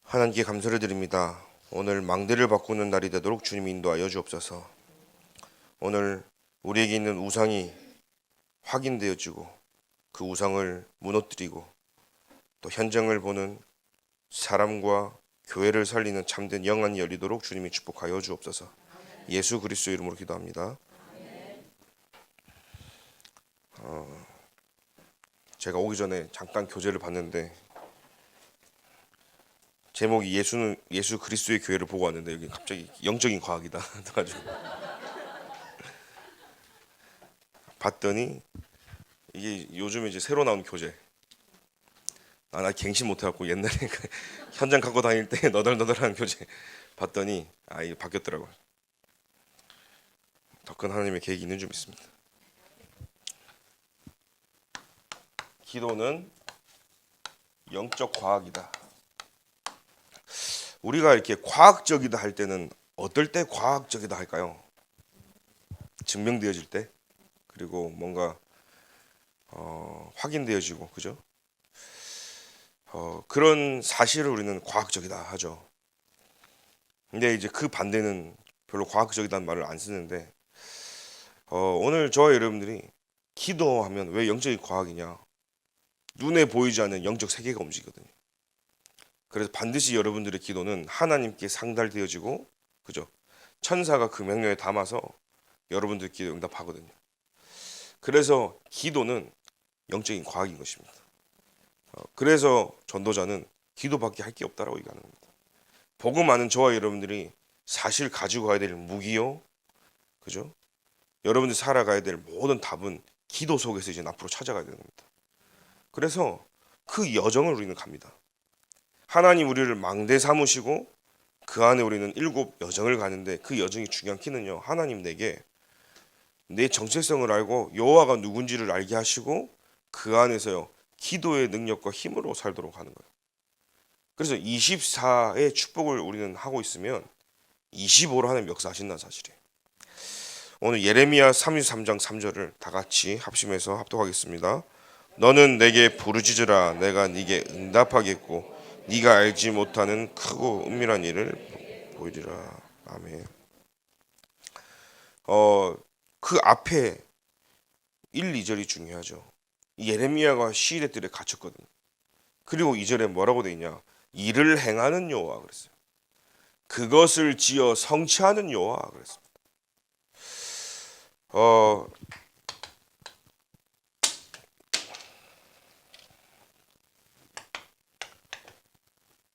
하나님께 감사를 드립니다. 오늘 망대를 바꾸는 날이 되도록 주님 인도하여 주옵소서. 오늘 우리에게 있는 우상이 확인되어지고 그 우상을 무너뜨리고 또 현장을 보는 사람과 교회를 살리는 참된 영안이 열리도록 주님이 축복하여 주옵소서. 예수 그리스도 이름으로 기도합니다. 제가 오기 전에 잠깐 교재를 봤는데 제목이 예수 그리스도의 교회를 보고 왔는데 여기 갑자기 영적인 과학이다 그래가지고 봤더니 이게 요즘에 이제 새로 나온 교재. 나 갱신 못해갖고 옛날에 현장 갖고 다닐 때 너덜너덜한 교재 봤더니 이게 바뀌었더라고요. 더 큰 하나님의 계획이 있는 줄 믿습니다. 기도는 영적 과학이다. 우리가 이렇게 과학적이다 할 때는 어떨 때 과학적이다 할까요? 증명되어질 때, 그리고 뭔가 확인되어지고, 그죠? 그런 사실을 우리는 과학적이다 하죠. 근데 이제 그 반대는 별로 과학적이다는 말을 안 쓰는데, 오늘 저와 여러분들이 기도하면 왜 영적인 과학이냐? 눈에 보이지 않는 영적 세계가 움직이거든요. 그래서 반드시 여러분들의 기도는 하나님께 상달되어지고, 그죠? 천사가 그 명령에 담아서 여러분들 기도 응답하거든요. 그래서 기도는 영적인 과학인 것입니다. 그래서 전도자는 기도밖에 할 게 없다라고 얘기하는 겁니다. 복음 아는 저와 여러분들이 사실 가지고 가야 될 무기요, 그죠? 여러분들이 살아가야 될 모든 답은 기도 속에서 이제 앞으로 찾아가야 되는 겁니다. 그래서 그 여정을 우리는 갑니다. 하나님 우리를 망대 삼으시고 그 안에 우리는 7 여정을 가는데, 그 여정이 중요한 키는요, 하나님 내게 내 정체성을 알고 여호와가 누군지를 알게 하시고 그 안에서요 기도의 능력과 힘으로 살도록 하는 거예요. 그래서 24의 축복을 우리는 하고 있으면 25로 하나님 역사하신다는 사실이에요. 오늘 예레미야 33장 3절을 다 같이 합심해서 합독하겠습니다. 너는 내게 부르짖으라. 내가 네게 응답하겠고 네가 알지 못하는 크고 은밀한 일을 보이리라. 아멘. 그 앞에 1, 2절이 중요하죠. 예레미야가 시대 뜰에 갇혔거든요. 그리고 2절에 뭐라고 돼 있냐? 일을 행하는 여호와 그랬어요. 그것을 지어 성취하는 여호와 그랬습니다.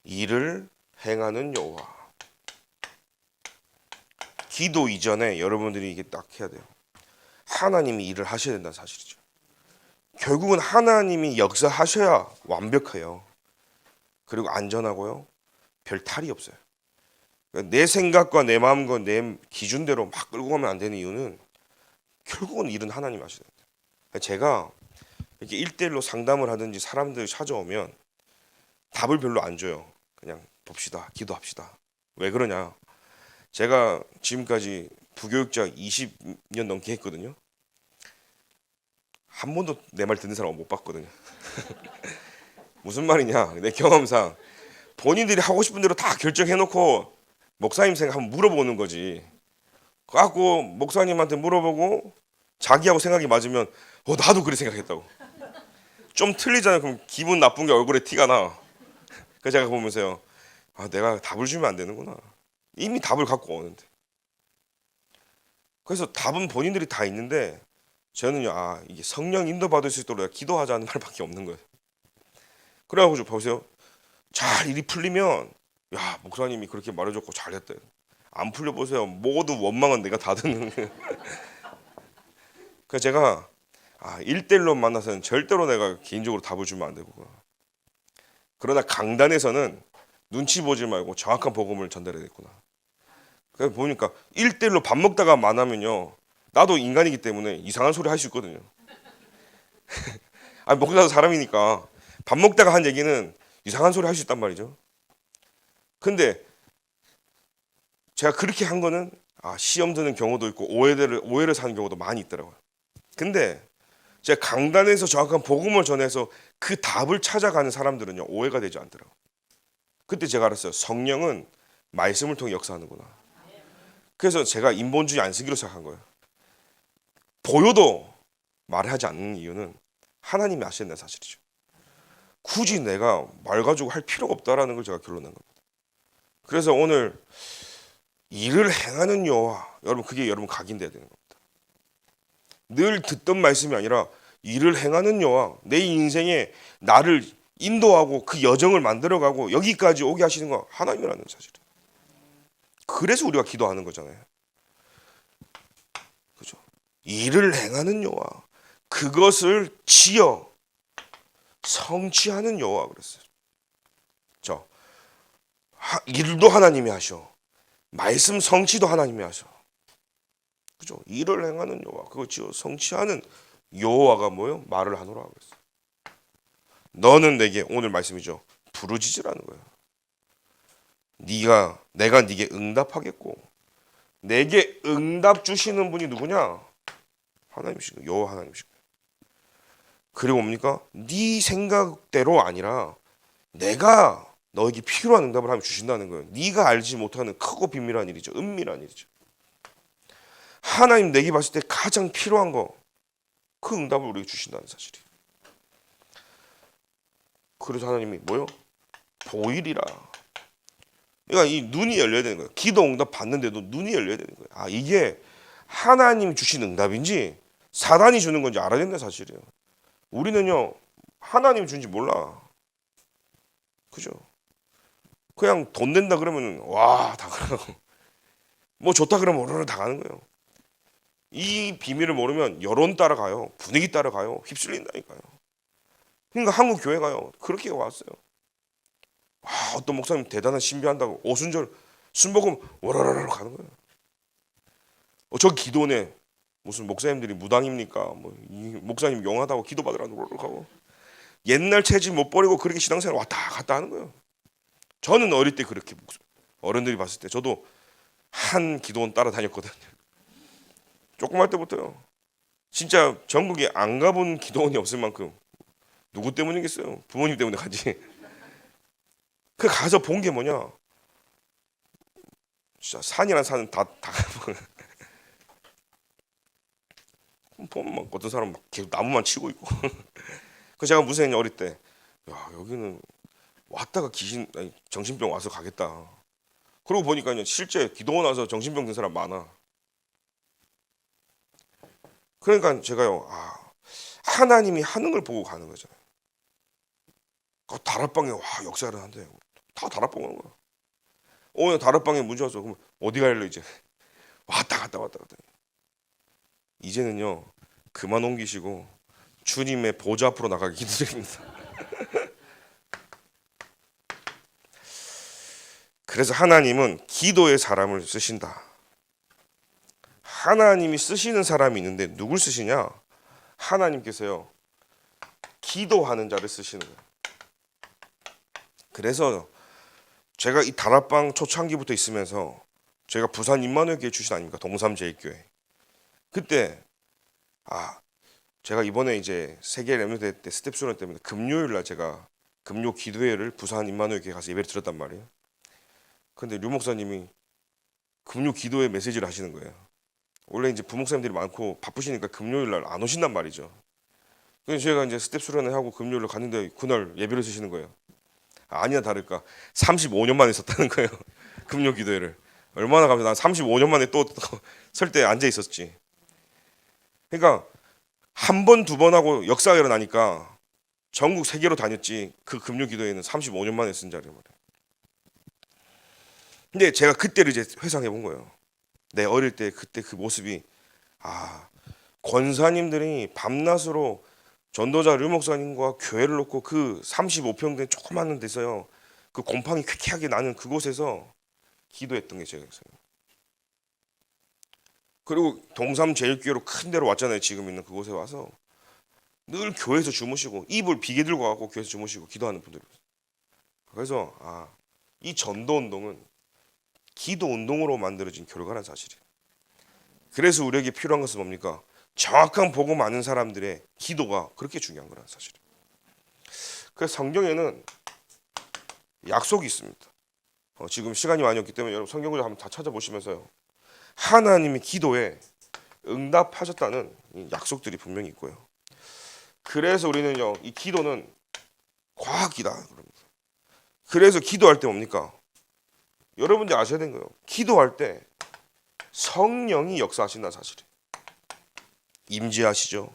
일을 행하는 여호와. 기도 이전에 여러분들이 이게 딱 해야 돼요. 하나님이 일을 하셔야 된다는 사실이죠. 결국은 하나님이 역사하셔야 완벽해요. 그리고 안전하고요, 별 탈이 없어요. 내 생각과 내 마음과 내 기준대로 막 끌고 가면 안 되는 이유는 결국은 일은 하나님이 하셔야 됩니다. 제가 이렇게 1대1로 상담을 하든지 사람들이 찾아오면 답을 별로 안 줘요. 그냥 봅시다, 기도합시다. 왜 그러냐? 제가 지금까지 부교육자 20년 넘게 했거든요. 한 번도 내 말 듣는 사람 못 봤거든요. 무슨 말이냐? 내 경험상 본인들이 하고 싶은 대로 다 결정해놓고 목사님 생각 한번 물어보는 거지. 갖고 목사님한테 물어보고 자기하고 생각이 맞으면 나도 그렇게 생각했다고. 좀 틀리잖아요. 그럼 기분 나쁜 게 얼굴에 티가 나. 그래서 제가 보면서요, 내가 답을 주면 안 되는구나. 이미 답을 갖고 오는데. 그래서 답은 본인들이 다 있는데 저는요, 이게 성령 인도 받을 수 있도록 기도하자는 말밖에 없는 거예요. 그래가지고 보세요, 잘 일이 풀리면 목사님이 그렇게 말해줬고 잘했대. 안 풀려 보세요, 모두 원망은 내가 다 듣는 거예요. 그래서 제가 1대1로 만나서는 절대로 내가 개인적으로 답을 주면 안 되고, 그러나 강단에서는 눈치 보지 말고 정확한 복음을 전달해야겠구나. 그래서 보니까 1대1로 밥 먹다가 만나면요, 나도 인간이기 때문에 이상한 소리 할 수 있거든요. 목사도 사람이니까 밥 먹다가 한 얘기는 이상한 소리 할 수 있단 말이죠. 근데 제가 그렇게 한 거는 시험 드는 경우도 있고 오해를 사는 경우도 많이 있더라고요. 근데 제가 강단에서 정확한 복음을 전해서 그 답을 찾아가는 사람들은요, 오해가 되지 않더라고요. 그때 제가 알았어요. 성령은 말씀을 통해 역사하는구나. 그래서 제가 인본주의 안 쓰기로 시작한 거예요. 보여도 말하지 않는 이유는 하나님이 아시는 사실이죠. 굳이 내가 말 가지고 할 필요가 없다라는 걸 제가 결론낸 겁니다. 그래서 오늘 일을 행하는 여호와, 여러분 그게 여러분 각인돼야 되는 겁니다. 늘 듣던 말씀이 아니라 일을 행하는 여호와, 내 인생에 나를 인도하고 그 여정을 만들어가고 여기까지 오게 하시는 거 하나님이라는 사실이에요. 그래서 우리가 기도하는 거잖아요. 그죠? 일을 행하는 여호와, 그것을 지어 성취하는 여호와 그랬어요. 일도 하나님이 하셔. 말씀 성취도 하나님이 하셔. 그죠? 일을 행하는 여호와, 그거 지어 성취하는 여호와가 뭐요? 말을 하노라 그랬어요. 너는 내게, 오늘 말씀이죠, 부르짖으라는 거예요. 내가 네게 응답하겠고, 내게 응답 주시는 분이 누구냐? 하나님이신 거예요. 여호와 하나님이신 거예요. 그리고 뭡니까? 네 생각대로 아니라 내가 너에게 필요한 응답을 하면 주신다는 거예요. 네가 알지 못하는 크고 비밀한 일이죠. 은밀한 일이죠. 하나님 내게 봤을 때 가장 필요한 거, 그 응답을 우리에게 주신다는 사실이에요. 그래서 하나님이 뭐요? 보이리라. 그러니까 이 눈이 열려야 되는 거예요. 기도 응답 받는데도 눈이 열려야 되는 거예요. 아, 이게 하나님이 주신 응답인지 사단이 주는 건지 알아야 된다는 사실이에요. 우리는요, 하나님이 준지 몰라. 그죠? 그냥 돈 된다 그러면 와, 다 가고, 뭐 좋다 그러면 오르르 다 가는 거예요. 이 비밀을 모르면 여론 따라가요. 분위기 따라가요. 휩쓸린다니까요. 그러니까 한국 교회가요, 그렇게 왔어요. 와, 어떤 목사님 대단한 신비한다고 오순절 순복음 오라라라 가는 거예요. 저 기도원에 무슨 목사님들이 무당입니까? 뭐 이 목사님 용하다고 기도받으라고 하고 옛날 체질 못 버리고 그렇게 신앙생활 왔다 갔다 하는 거예요. 저는 어릴 때 그렇게 어른들이 봤을 때 저도 한 기도원 따라다녔거든요. 조그만 때부터요. 진짜 전국에 안 가본 기도원이 없을 만큼. 누구 때문이겠어요? 부모님 때문에 가지. 그 가서 본 게 뭐냐? 진짜 산이란 산은 다 보면 막 어떤 사람 막 계속 나무만 치고 있고. 그 제가 무슨 했냐 어릴 때. 야, 여기는 왔다가 정신병 와서 가겠다. 그러고 보니까요, 실제 기도원 와서 정신병 든 사람 많아. 그러니까 제가요, 하나님이 하는 걸 보고 가는 거잖아요. 그 다락방에 와 역사를 한대. 다 다락방 오는 거야. 오늘 다락방에 문제 왔어. 그럼 어디 갈래 이제? 왔다 갔다. 이제는요, 그만 옮기시고 주님의 보좌 앞으로 나가기 기도드립니다. 그래서 하나님은 기도의 사람을 쓰신다. 하나님이 쓰시는 사람이 있는데 누굴 쓰시냐? 하나님께서요, 기도하는 자를 쓰시는 거예요. 그래서 제가 이 다락방 초창기부터 있으면서 제가 부산 임마누엘 교회 출신 아닙니까? 동삼제일교회. 그때 제가 이번에 이제 세계 렘넌트 때 스텝 수련 때문에 금요일 날 제가 금요 기도회를 부산 임마누엘 교회 가서 예배를 드렸단 말이에요. 근데 류 목사님이 금요 기도회 메시지를 하시는 거예요. 원래 이제 부목사님들이 많고 바쁘시니까 금요일 날 안 오신단 말이죠. 그래서 제가 이제 스텝 수련을 하고 금요일로 갔는데 그날 예배를 쓰시는 거예요. 아니나 다를까 35년 만에 썼다는 거예요. 금요 기도회를. 얼마나 감사해. 난 35년 만에 또 설 때 앉아 있었지. 그러니까 한 번, 두 번 하고 역사가 일어나니까 전국 세계로 다녔지, 그 금요 기도회는 35년 만에 쓴 자리란 말이에요. 근데 제가 그때를 이제 회상해 본 거예요. 내 어릴 때 그때 그 모습이, 권사님들이 밤낮으로 전도자 류 목사님과 교회를 놓고 그 35평 된 조그마한 데서요, 그 곰팡이 쾌쾌하게 나는 그곳에서 기도했던 게 제가 있어요. 그리고 동삼제일교회로 큰 데로 왔잖아요. 지금 있는 그곳에 와서 늘 교회에서 주무시고 이불 비계 들고 가고 교회에서 주무시고 기도하는 분들이 있어요. 그래서 이 전도 운동은 기도 운동으로 만들어진 결과라는 사실이에요. 그래서 우리에게 필요한 것은 뭡니까? 정확한 복음 아는 사람들의 기도가 그렇게 중요한 거라는 사실이에요. 그래서 성경에는 약속이 있습니다. 지금 시간이 많이 없기 때문에 여러분 성경을 한번 다 찾아보시면서요. 하나님이 기도에 응답하셨다는 이 약속들이 분명히 있고요. 그래서 우리는요, 이 기도는 과학이다. 그래서 기도할 때 뭡니까? 여러분들 아셔야 되는 거예요. 기도할 때 성령이 역사하신다는 사실이에요. 임재하시죠.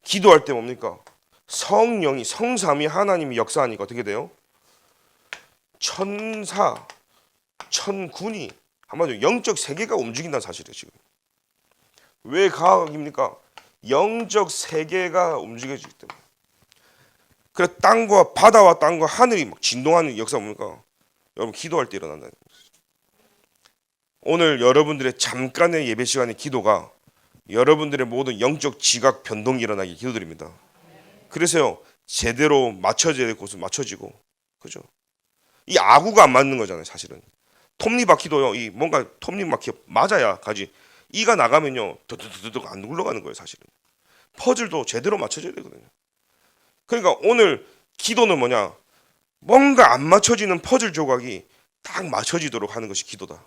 기도할 때 뭡니까? 성령이 성삼위 하나님이 역사하니까 어떻게 돼요? 천사, 천군이 한마디로 영적 세계가 움직인다는 사실이에요. 지금 왜 과학입니까? 영적 세계가 움직여지기 때문에. 그래 땅과 바다와 땅과 하늘이 막 진동하는 역사가 뭡니까? 여러분 기도할 때 일어난다는 거죠. 오늘 여러분들의 잠깐의 예배 시간의 기도가 여러분들의 모든 영적 지각 변동이 일어나기 기도드립니다. 그래서요 제대로 맞춰져야 될 곳은 맞춰지고, 그죠? 이 아구가 안 맞는 거잖아요, 사실은. 톱니바퀴도요, 이 뭔가 톱니바퀴 맞아야 가지. 이가 나가면요, 더더더더 안 굴러가는 거예요, 사실은. 퍼즐도 제대로 맞춰져야 되거든요. 그러니까 오늘 기도는 뭐냐? 뭔가 안 맞춰지는 퍼즐 조각이 딱 맞춰지도록 하는 것이 기도다.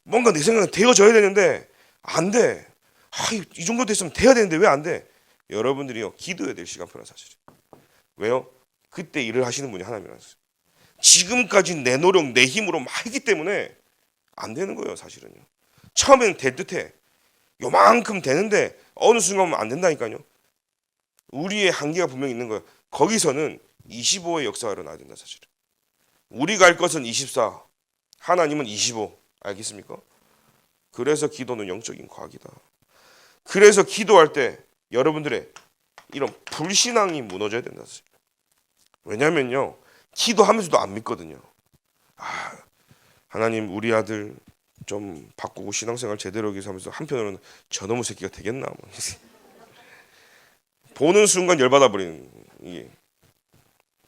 뭔가 내 생각은 되어져야 되는데 안 돼. 이 정도 됐으면 돼야 되는데 왜 안 돼? 여러분들이요, 기도해야 될 시간표라 사실이에요. 왜요? 그때 일을 하시는 분이 하나님이라는 거예요. 지금까지 내 노력, 내 힘으로 막 했기 때문에 안 되는 거예요, 사실은요. 처음에는 될 듯해. 요만큼 되는데 어느 순간 보면 안 된다니까요. 우리의 한계가 분명히 있는 거예요. 거기서는 25의 역사가 일어나야 된다, 사실은. 우리가 할 것은 24, 하나님은 25. 알겠습니까? 그래서 기도는 영적인 과학이다. 그래서 기도할 때 여러분들의 이런 불신앙이 무너져야 된다, 사실. 왜냐면요, 기도하면서도 안 믿거든요. 하나님 우리 아들 좀 바꾸고 신앙생활 제대로 하기 위해서 하면서 한편으로는 저놈의 새끼가 되겠나 뭐. 보는 순간 열받아 버리는 이게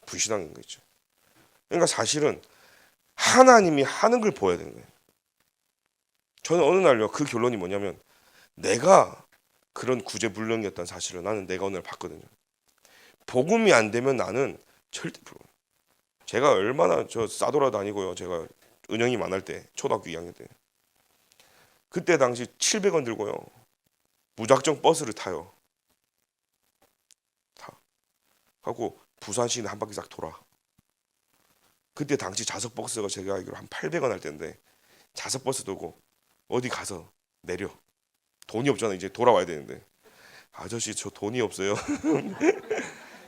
불신앙인 거죠. 그러니까 사실은 하나님이 하는 걸 보여야 되는 거예요. 저는 어느 날요 그 결론이 뭐냐면 내가 그런 구제불능이었다는 사실을 나는 내가 오늘 봤거든요. 복음이 안 되면 나는 절대 불가요. 제가 얼마나 저 싸돌아 다니고요. 제가 은영이 만날 때 초등학교 2학년 때 그때 당시 700원 들고요. 무작정 버스를 타요. 하고 부산 시내 한 바퀴 싹 돌아. 그때 당시 좌석 버스가 제가 알기로 한 800원 할 때인데 좌석 버스 돌고 어디 가서 내려. 돈이 없잖아. 이제 돌아와야 되는데 아저씨 저 돈이 없어요.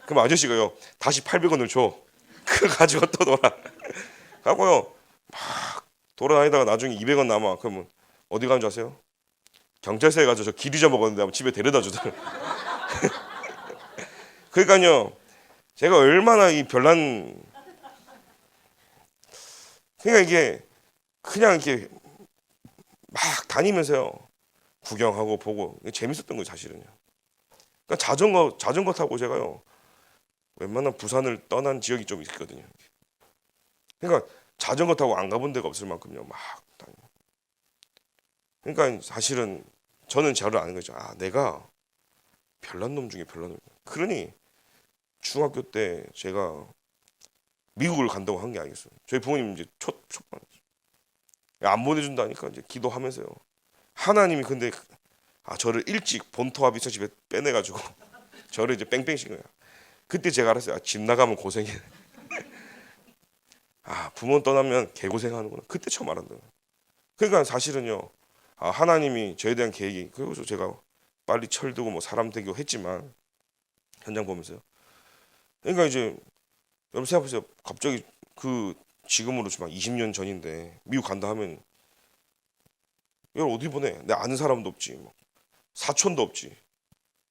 그럼 아저씨가요 다시 800원을 줘. 그거 가지고 또 돌아. 하고요 막 돌아다니다가 나중에 200원 남아. 그러면 어디 가는 줄 아세요? 경찰서에 가서 저 길 잊어먹었는데 집에 데려다 주더라고요. 그러니까요 제가 얼마나 이 별난, 그러니까 이게 그냥 이렇게 막 다니면서요 구경하고 보고 재밌었던 거예요, 사실은요. 그러니까 자전거 타고 제가요 웬만한 부산을 떠난 지역이 좀 있거든요. 그러니까 자전거 타고 안 가본 데가 없을 만큼요 막 다니고. 그러니까 사실은 저는 저를 아는 거죠. 내가 별난 놈 중에 별난 놈. 그러니 중학교 때 제가 미국을 간다고 한 게 아니겠어요. 저희 부모님 이제 촉반 안 보내준다니까 이제 기도하면서요. 하나님이 근데 저를 일찍 본토와 비서 집에 빼내가지고 저를 이제 뺑뺑신 거야. 그때 제가 알았어요. 집 나가면 고생해. 부모 떠나면 개고생하는구나. 그때 처음 알았다. 그러니까 사실은요. 하나님이 저에 대한 계획이, 그래서 제가 빨리 철들고 뭐 사람 되고 했지만 현장 보면서요. 그러니까 이제 여러분 생각해보세요. 갑자기 지금으로 치면 20년 전인데 미국 간다 하면 여러분 어디 보내? 내 아는 사람도 없지, 뭐 사촌도 없지.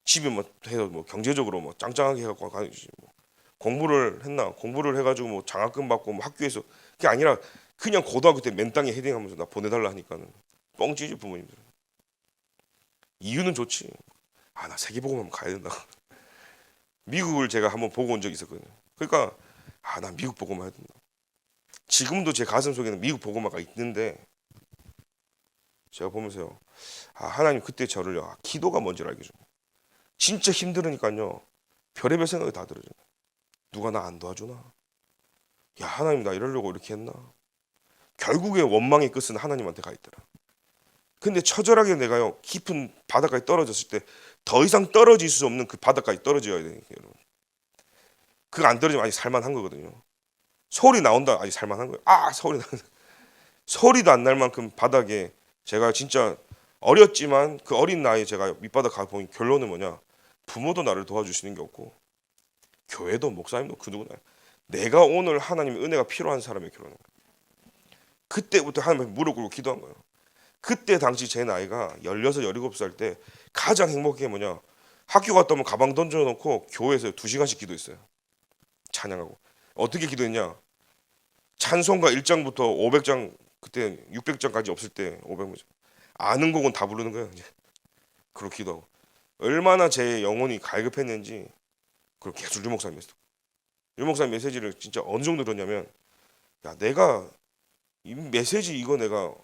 집에 뭐 해서 뭐 경제적으로 뭐 짱짱하게 해갖고 가야지. 뭐 공부를 했나? 공부를 해가지고 뭐 장학금 받고 뭐 학교에서 그게 아니라 그냥 고등학교 때 맨 땅에 헤딩하면서 나 보내달라 하니까는 뻥치지 부모님들. 이유는 좋지. 나 세계복음 한번 가야 된다. 미국을 제가 한번 보고 온 적이 있었거든요. 그러니까 나 미국 복음화 해야 된다. 지금도 제 가슴 속에는 미국 복음화가 있는데 제가 보면서요. 하나님 그때 저를요. 기도가 뭔지를 알게 줍니다. 진짜 힘들으니까요. 별의별 생각이 다 들어요. 누가 나 안 도와주나? 야 하나님 나 이러려고 이렇게 했나? 결국에 원망의 끝은 하나님한테 가 있더라. 근데 처절하게 내가요 깊은 바닷가에 떨어졌을 때 더 이상 떨어질 수 없는 그 바닷가에 떨어져야 돼요 여러분. 그거 안 떨어지면 아직 살만한 거거든요. 소리 나온다 아직 살만한 거예요. 아 소리 나 소리도 안 날 만큼 바닥에 제가 진짜 어렸지만 그 어린 나이에 제가 밑바닥 가보니 결론은 뭐냐? 부모도 나를 도와주시는 게 없고 교회도 목사님도 그 누구나 내가 오늘 하나님의 은혜가 필요한 사람의 결혼인 거예요. 그때부터 하나님한테 무릎 꿇고 기도한 거예요. 그때 당시 제 나이가 16, 17살 때 가장 행복한 게 뭐냐? 학교 갔다 오면 가방 던져놓고 교회에서 2시간씩 기도했어요. 찬양하고. 어떻게 기도했냐? 찬송가 1장부터 500장 그때 600장까지 없을 때 500장 아는 곡은 다 부르는 거예요. 이제 그렇게 기도하고 얼마나 제 영혼이 갈급했는지 그걸 계속 유 목사님 메시지. 유 목사님 메시지를 진짜 어느 정도 들었냐면 야 내가 이 메시지 이거 내가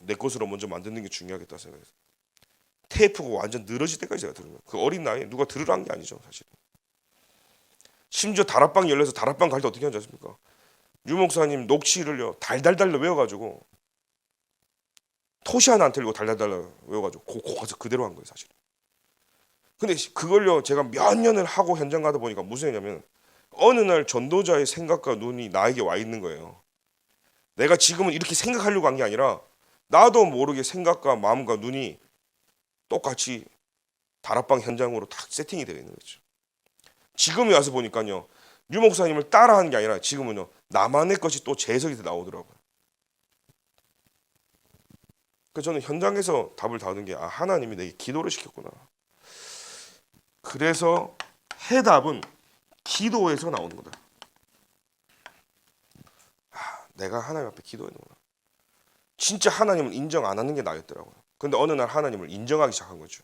내 것으로 먼저 만드는 게 중요하겠다 생각해서 테이프가 완전 늘어질 때까지 제가 들은 거예요. 그 어린 나이에 누가 들으라는 게 아니죠 사실. 심지어 다락방 열려서 다락방 갈 때 어떻게 하지 않습니까? 유 목사님 녹취를요 달달달 외워가지고 토시 하나 안 틀리고 달달달 외워가지고 고 가서 그대로 한 거예요 사실. 근데 그걸요 제가 몇 년을 하고 현장 가다 보니까 무슨 얘기냐면 어느 날 전도자의 생각과 눈이 나에게 와 있는 거예요. 내가 지금은 이렇게 생각하려고 한 게 아니라 나도 모르게 생각과 마음과 눈이 똑같이 다락방 현장으로 딱 세팅이 되어 있는 거죠. 지금에 와서 보니까요 유 목사님을 따라하는 게 아니라 지금은요 나만의 것이 또 재해석이 나오더라고요. 그래서 저는 현장에서 답을 다 얻은 게 아 하나님이 내게 기도를 시켰구나. 그래서 해답은 기도에서 나오는 거다. 아, 내가 하나님 앞에 기도했는구나. 진짜 하나님을 인정 안 하는 게 나였더라고요. 근데 어느 날 하나님을 인정하기 시작한 거죠.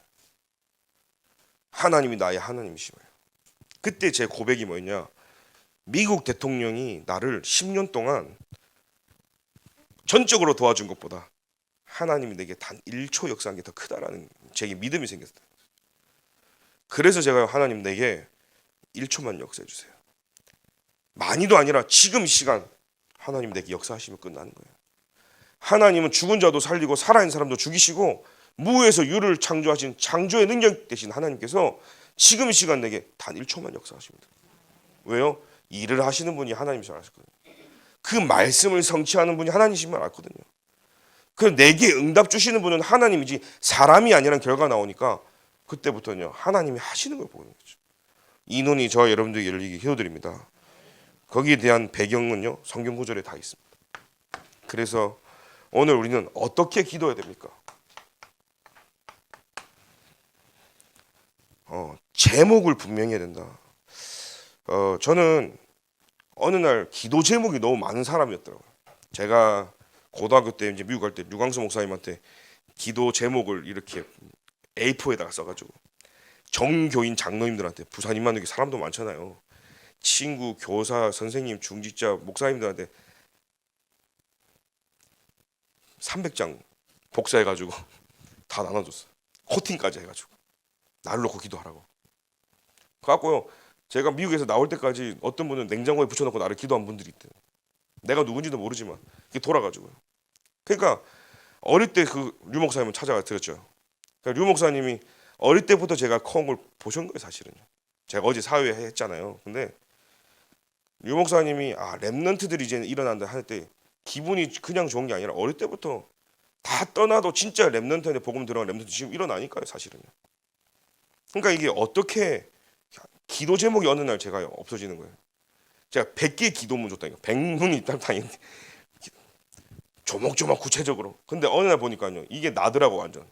하나님이 나의 하나님이심을. 그때 제 고백이 뭐였냐? 미국 대통령이 나를 10년 동안 전적으로 도와준 것보다 하나님이 내게 단 1초 역사한 게 더 크다라는 제게 믿음이 생겼어요. 그래서 제가 하나님 내게 1초만 역사해 주세요. 많이도 아니라 지금 이 시간 하나님 내게 역사하시면 끝나는 거예요. 하나님은 죽은 자도 살리고 살아있는 사람도 죽이시고 무에서 유를 창조하신 창조의 능력 되신 하나님께서 지금 이 시간 내게 단 1초만 역사하십니다. 왜요? 일을 하시는 분이 하나님이신 줄 아셨거든요. 그 말씀을 성취하는 분이 하나님이신 알거든요. 그럼 내게 응답 주시는 분은 하나님이지 사람이 아니란 결과가 나오니까 그때부터는요 하나님이 하시는 걸 보는 거죠. 이 논이 저 여러분들에게 열리게 기도드립니다. 거기에 대한 배경은요 성경 구절에 다 있습니다. 그래서 오늘 우리는 어떻게 기도해야 됩니까? 제목을 분명히 해야 된다. 저는 어느 날 기도 제목이 너무 많은 사람이었더라고요. 제가 고등학교 때 이제 미국 갈 때 류광수 목사님한테 기도 제목을 이렇게 A4에다가 써가지고 정교인 장로님들한테 부산인만 여기 사람도 많잖아요. 친구, 교사, 선생님, 중직자, 목사님들한테 300장 복사해가지고 다 나눠줬어요. 코팅까지 해가지고 나를 놓고 기도하라고. 그래갖고요 제가 미국에서 나올 때까지 어떤 분은 냉장고에 붙여놓고 나를 기도한 분들이 있대요. 내가 누군지도 모르지만 이게 돌아가지고요. 그러니까 어릴 때 그 류 목사님을 찾아가 드렸죠. 그러니까 류 목사님이 어릴 때부터 제가 커온 걸 보신 거예요 사실은요. 제가 어제 사회 했잖아요. 근데 류 목사님이 렘넌트들이 이제 일어난다 할 때 기분이 그냥 좋은 게 아니라 어릴 때부터 다 떠나도 진짜 렘넌트한테 복음 들어간 렘넌트 지금 일어나니까요 사실은요. 그러니까 이게 어떻게 기도 제목이 어느 날 제가 없어지는 거예요. 제가 100개의 기도문 줬다니까. 100문이 딱 다니는데 조목조목 구체적으로. 근데 어느 날 보니까요 이게 나더라고. 완전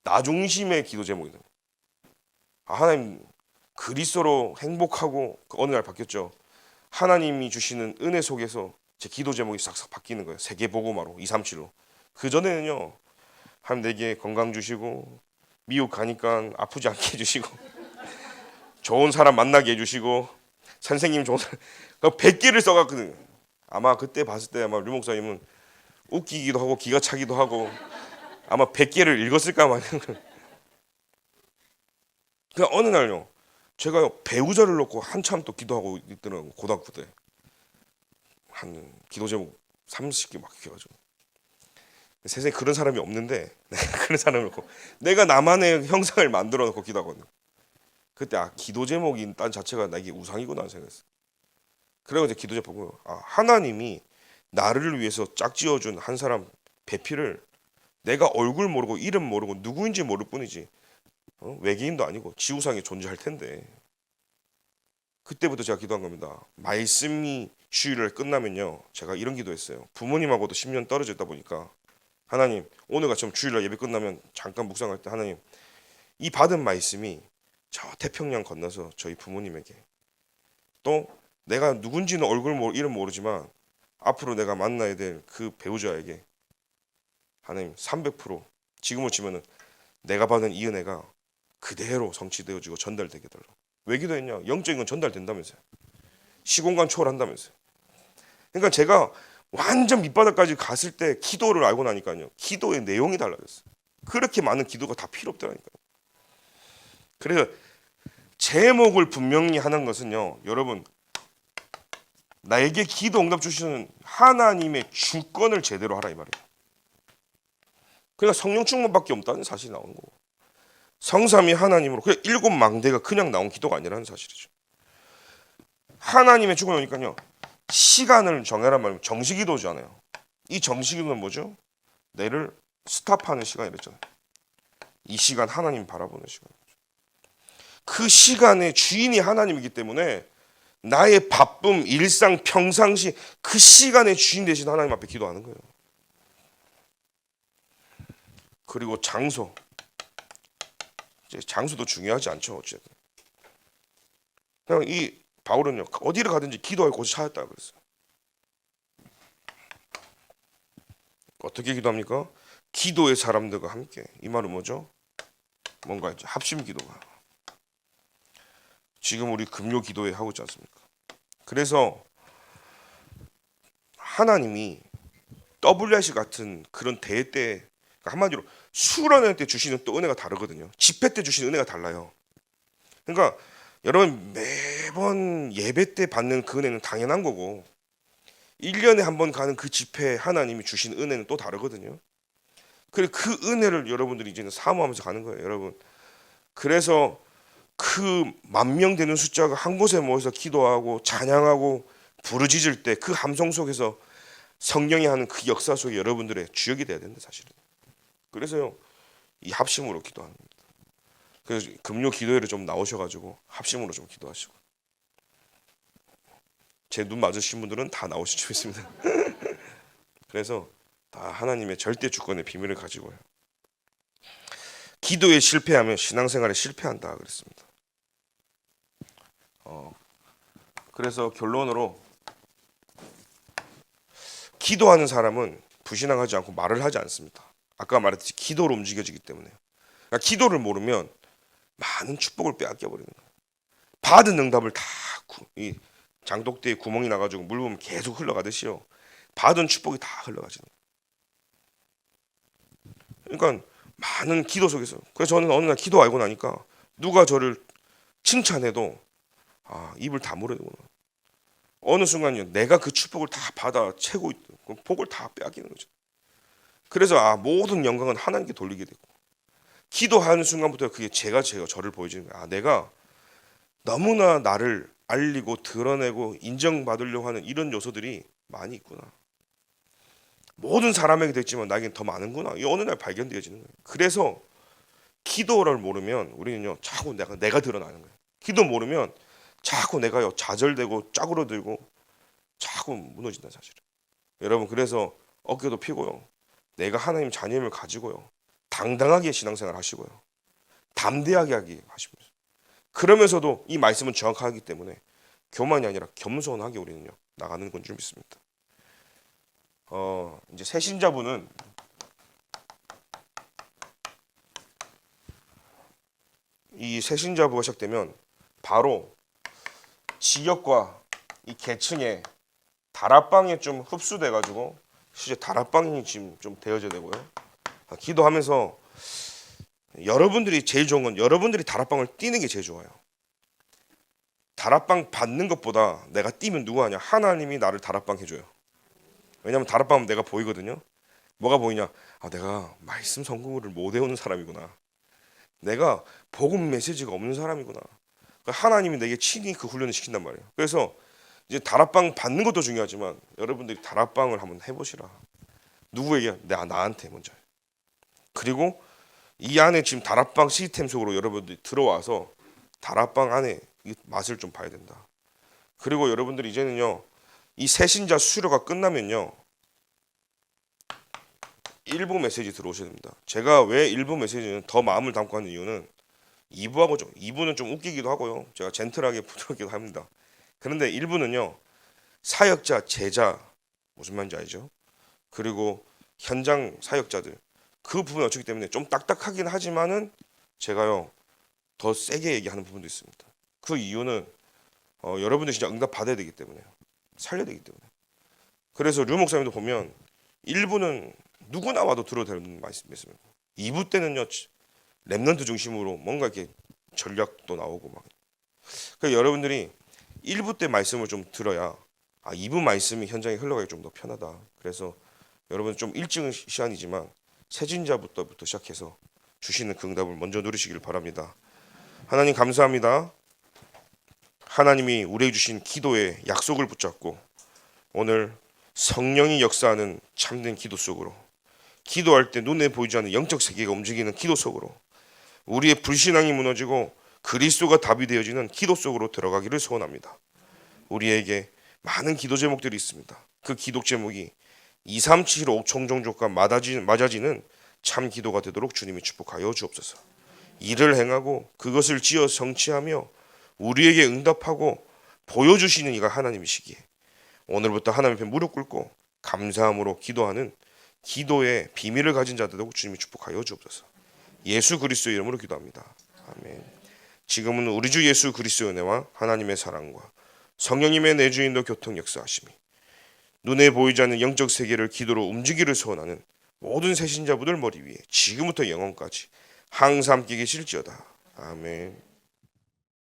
나 중심의 기도 제목이다. 하나님 그리스도로 행복하고 어느 날 바뀌었죠. 하나님이 주시는 은혜 속에서 제 기도 제목이 싹싹 바뀌는 거예요. 세계복음화로 237로. 그전에는요 하나님 내게 건강 주시고 미국 가니까 아프지 않게 해주시고 좋은 사람 만나게 해주시고 선생님 좋은 사람 100개를 써갔거든요. 아마 그때 봤을 때 아마 류 목사님은 웃기기도 하고 기가 차기도 하고 아마 100개를 읽었을까 마냥. 그냥 어느 날요 제가 배우자를 놓고 한참 또 기도하고 있더라고 고등학교 때. 한 기도 제목 30개 막 해가지고 세상에 그런 사람이 없는데 내가 그런 사람이 없고 내가 나만의 형상을 만들어 놓고 기도하거든. 그때 기도 제목이 딴 자체가 나에게 우상이구나 생각했어. 그래서 이제 기도 제목 보고 하나님이 나를 위해서 짝지어준 한 사람 배필을 내가 얼굴 모르고 이름 모르고 누구인지 모를 뿐이지 외계인도 아니고 지구상에 존재할 텐데 그때부터 제가 기도한 겁니다. 말씀이 주일을 끝나면요 제가 이런 기도했어요. 부모님하고도 10년 떨어져 있다 보니까 하나님 오늘같이 주일날 예배 끝나면 잠깐 묵상할 때 하나님 이 받은 말씀이 저 태평양 건너서 저희 부모님에게 또 내가 누군지는 이름 모르지만 앞으로 내가 만나야 될 그 배우자에게 하나님 300% 지금으로 치면은 내가 받은 이 은혜가 그대로 성취되어지고 전달되게 달라. 왜 기도했냐? 영적인 건 전달된다면서요. 시공간 초월한다면서요. 그러니까 제가 완전 밑바닥까지 갔을 때 기도를 알고 나니까요. 기도의 내용이 달라졌어요. 그렇게 많은 기도가 다 필요 없더라니까요. 그래서 제목을 분명히 하는 것은요. 여러분 나에게 기도 응답 주시는 하나님의 주권을 제대로 하라 이 말이에요. 그러니까 성령 충만밖에 없다는 사실이 나오는 거고 성삼위 하나님으로 그냥 7망대가 그냥 나온 기도가 아니라는 사실이죠. 하나님의 주권이 오니까요. 시간을 정해란 말이면 정시기도잖아요. 이 정시기도는 뭐죠? 내를 스탑하는 시간이랬잖아요. 이 시간 하나님 바라보는 시간. 그 시간의 주인이 하나님이기 때문에 나의 바쁨, 일상, 평상시 그 시간의 주인 되신 하나님 앞에 기도하는 거예요. 그리고 장소. 이제 장소도 중요하지 않죠. 어쨌든. 그냥 이 바울은요. 어디를 가든지 기도할 곳을 찾았다 그랬어요. 어떻게 기도합니까? 기도의 사람들과 함께. 이 말은 뭐죠? 뭔가 이제 합심 기도가. 지금 우리 금요 기도회 하고 있지 않습니까? 그래서 하나님이 WRC 같은 그런 대회 때 한마디로 수련회 때 주시는 또 은혜가 다르거든요. 집회 때 주시는 은혜가 달라요. 그러니까 여러분 매번 예배 때 받는 그 은혜는 당연한 거고 1년에 한 번 가는 그 집회 하나님이 주신 은혜는 또 다르거든요. 그리고 그 은혜를 여러분들이 이제는 사모하면서 가는 거예요. 여러분 그래서 그 10,000명 되는 숫자가 한 곳에 모여서 기도하고 찬양하고 부르짖을 때 그 함성 속에서 성령이 하는 그 역사 속에 여러분들의 주역이 돼야 된다 사실은. 그래서요 이 합심으로 기도하는 겁니다. 그래서 금요 기도회를 좀 나오셔가지고 합심으로 좀 기도하시고 제 눈 맞으신 분들은 다 나오실 수 있습니다. 그래서 다 하나님의 절대 주권의 비밀을 가지고요. 기도에 실패하면 신앙생활에 실패한다 그랬습니다. 그래서 결론으로 기도하는 사람은 부신앙하지 않고 말을 하지 않습니다. 아까 말했듯이 기도로 움직여지기 때문에. 그러니까 기도를 모르면 많은 축복을 빼앗겨 버리는 거예요. 받은 응답을 다 이 장독대에 구멍이 나가지고 물 부으면 계속 흘러가듯이요. 받은 축복이 다 흘러가지는 거예요. 그러니까 많은 기도 속에서. 그래서 저는 어느 날 기도 알고 나니까 누가 저를 칭찬해도 입을 다물어야 되구나. 어느 순간요 내가 그 축복을 다 받아 채고 있고 복을 다 빼앗기는 거죠. 그래서 모든 영광은 하나님께 돌리게 되고 기도하는 순간부터 그게 제가 저를 보여주는 거예요. 내가 너무나 나를 알리고 드러내고 인정받으려고 하는 이런 요소들이 많이 있구나. 모든 사람에게 됐지만 나에겐 더 많은구나. 이 어느 날 발견되어지는 거예요. 그래서 기도를 모르면 우리는요 자꾸 내가 드러나는 거예요. 기도 모르면 자꾸 내가요 좌절되고 짜그러들고 자꾸 무너진다 사실은. 여러분 그래서 어깨도 피고요. 내가 하나님 자녀임을 가지고요. 당당하게 신앙생활 하시고요. 담대하게 하시면서. 그러면서도 이 말씀은 정확하기 때문에 교만이 아니라 겸손하게 우리는요 나가는 건 줄 믿습니다. 이제 새신자분은 이 새신자부가 시작되면 바로 지역과 이 계층에 다락방에 좀 흡수돼 가지고 실제 다락방이 지금 좀 되어져야 되고요. 기도하면서 여러분들이 제일 좋은 건 여러분들이 다락방을 뛰는 게 제일 좋아요. 다락방 받는 것보다 내가 뛰면 누가 하냐? 하나님이 나를 다락방 해줘요. 왜냐하면 다락방은 내가 보이거든요. 뭐가 보이냐? 아, 내가 말씀 성공을 못 외우는 사람이구나. 내가 복음 메시지가 없는 사람이구나. 그러니까 하나님이 내게 친히 그 훈련을 시킨단 말이에요. 그래서 이제 다락방 받는 것도 중요하지만 여러분들이 다락방을 한번 해보시라. 누구에게? 나한테 먼저. 그리고 이 안에 지금 다락방 시스템 속으로 여러분들이 들어와서 다락방 안에 이 맛을 좀 봐야 된다. 그리고 여러분들이 이제는요, 이 새신자 수료가 끝나면요, 일부 메시지 들어오셔야 됩니다. 제가 왜 일부 메시지는 더 마음을 담고 하는 이유는 2부하고 좀 2부는 좀 웃기기도 하고요. 제가 젠틀하게 부드럽기도 합니다. 그런데 1부는요. 사역자, 제자 무슨 말인지 알죠? 그리고 현장 사역자들 그 부분이 어쩌기 때문에 좀 딱딱하긴 하지만은 제가요 더 세게 얘기하는 부분도 있습니다. 그 이유는 여러분들 진짜 응답 받아야 되기 때문에요. 살려야 되기 때문에. 그래서 류 목사님도 보면 1부는 누구나 와도 들어도 되는 말씀이었습니다. 2부 때는요 랩런트 중심으로 뭔가 이렇게 전략도 나오고 막. 그러니까 여러분들이 1부 때 말씀을 좀 들어야 2부 말씀이 현장에 흘러가기 좀 더 편하다. 그래서 여러분 좀 일찍은 시간이지만 세진자부터 시작해서 주시는 그 응답을 먼저 누리시길 바랍니다. 하나님 감사합니다. 하나님이 우리에게 주신 기도의 약속을 붙잡고 오늘 성령이 역사하는 참된 기도 속으로 기도할 때 눈에 보이지 않는 영적 세계가 움직이는 기도 속으로 우리의 불신앙이 무너지고 그리스도가 답이 되어지는 기도 속으로 들어가기를 소원합니다. 우리에게 많은 기도 제목들이 있습니다. 그 기도 제목이 237호 총종족과 맞아지는 참 기도가 되도록 주님이 축복하여 주옵소서. 일을 행하고 그것을 지어 성취하며 우리에게 응답하고 보여주시는 이가 하나님이시기에 오늘부터 하나님 앞에 무릎 꿇고 감사함으로 기도하는 기도의 비밀을 가진 자들도 주님이 축복하여 주옵소서. 예수 그리스도의 이름으로 기도합니다. 아멘. 지금은 우리 주 예수 그리스도의 은혜와 하나님의 사랑과 성령님의 내주인도 교통 역사하심이 눈에 보이지 않는 영적 세계를 기도로 움직이기를 소원하는 모든 새신자분들 머리 위에 지금부터 영원까지 항상 함께 계실지어다. 아멘.